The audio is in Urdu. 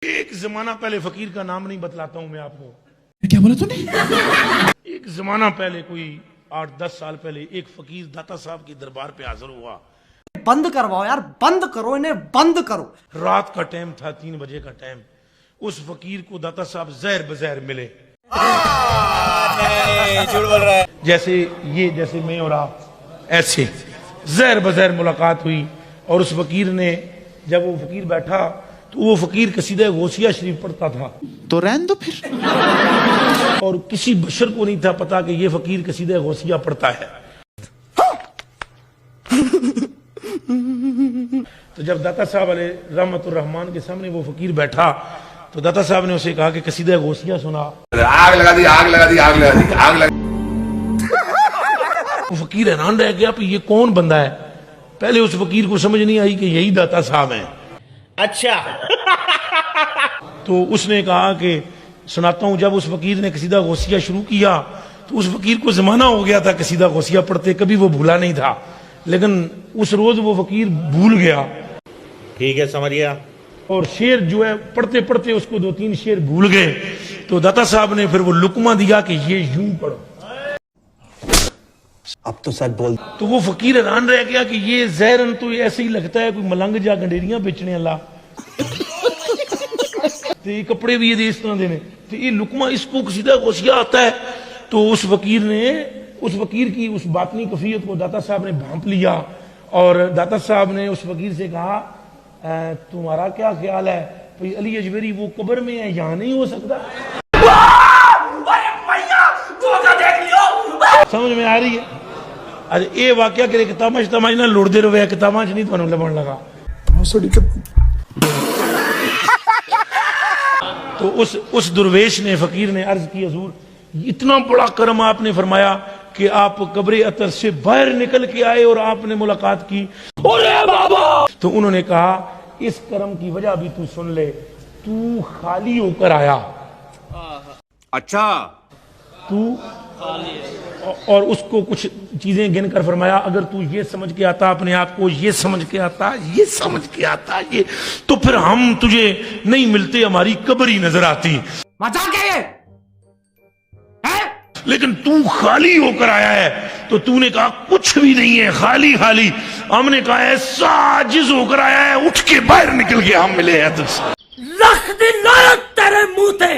ایک زمانہ پہلے فقیر کا نام نہیں بتلاتا ہوں میں آپ کو. کیا بولا تو نے؟ ایک زمانہ پہلے کوئی 8-10 سال پہلے ایک فقیر داتا صاحب کی دربار پہ حاضر ہوا. بند کرواؤ یار، بند کرو انہیں، بند کرو. رات کا ٹائم تھا، 3 بجے کا ٹائم. اس فقیر کو داتا صاحب زہر بزہر ملے. جھوٹ بول رہا ہے. جیسے میں اور آپ ایسے زہر بزہر ملاقات ہوئی. اور اس فقیر نے جب وہ فقیر بیٹھا تو وہ فقیر قصیدہ غوثیہ شریف پڑھتا تھا. تو رہن دو پھر. اور کسی بشر کو نہیں تھا پتا کہ یہ فقیر قصیدہ غوثیہ پڑھتا ہے. تو جب داتا صاحب علیہ رحمت الرحمان کے سامنے وہ فقیر بیٹھا تو داتا صاحب نے اسے کہا کہ قصیدہ غوثیہ سنا. آگ لگا دی، آگ لگا دی، آگ لگا دی، آگ لگا دی. وہ فقیر حیران رہ گیا کہ یہ کون بندہ ہے. پہلے اس فقیر کو سمجھ نہیں آئی کہ یہی داتا صاحب ہیں. اچھا. تو اس نے کہا کہ سناتا ہوں. جب اس فقیر نے قصیدہ غوثیہ شروع کیا تو اس فقیر کو زمانہ ہو گیا تھا قصیدہ غوثیہ پڑھتے، کبھی وہ بھولا نہیں تھا. لیکن اس روز وہ فقیر بھول گیا. ٹھیک ہے، سمجھ گیا. اور شعر جو ہے پڑھتے پڑھتے اس کو 2-3 شعر بھول گئے. تو داتا صاحب نے پھر وہ لقمہ دیا کہ یہ یوں پڑھو. اب تو سچ بول. تو وہ فقیر حیران رہ گیا کہ یہ زہرن تو ایسے ہی لگتا ہے کوئی ملنگ جا گنڈیریاں بیچنے اللہ. تو یہ کپڑے بھی یہ اس طرح دینے. تو یہ لقمہ اس کو قصیدہ غوثیہ آتا ہے. تو اس فقیر کی اس باطنی کفیت کو داتا صاحب نے بھانپ لیا. اور داتا صاحب نے اس فقیر سے کہا تمہارا کیا خیال ہے بھئی علی اجمیری وہ قبر میں ہے، یہاں نہیں ہو سکتا؟ سمجھ میں آ رہی ہے؟ اچھا یہ واقعہ کہ کتاباں شتاباں نہ لڑتے رہے، کتاباں نہیں تمہیں لبن لگا. تو اس درویش نے فقیر نے عرض کی حضور اتنا بڑا کرم آپ نے فرمایا کہ آپ قبر اطہر سے باہر نکل کے آئے اور آپ نے ملاقات کی. تو انہوں نے کہا اس کرم کی وجہ بھی تو سن لے، تو خالی ہو کر آیا. اچھا. تو اور اس کو کچھ چیزیں گن کر فرمایا اگر تو یہ سمجھ کے آتا اپنے آپ کو، یہ سمجھ کے آتا، یہ سمجھ کے آتا، یہ تو پھر ہم تجھے نہیں ملتے، ہماری قبر ہی نظر آتی. مزاق ہے یہ؟ لیکن تو خالی ہو کر آیا ہے. تو تو نے کہا کچھ بھی نہیں ہے، خالی خالی. ہم نے کہا ایسا عاجز ہو کر آیا ہے، اٹھ کے باہر نکل کے ہم ملے ہیں تجھ سے. لکھ دی لعنت تیرے منہ تے.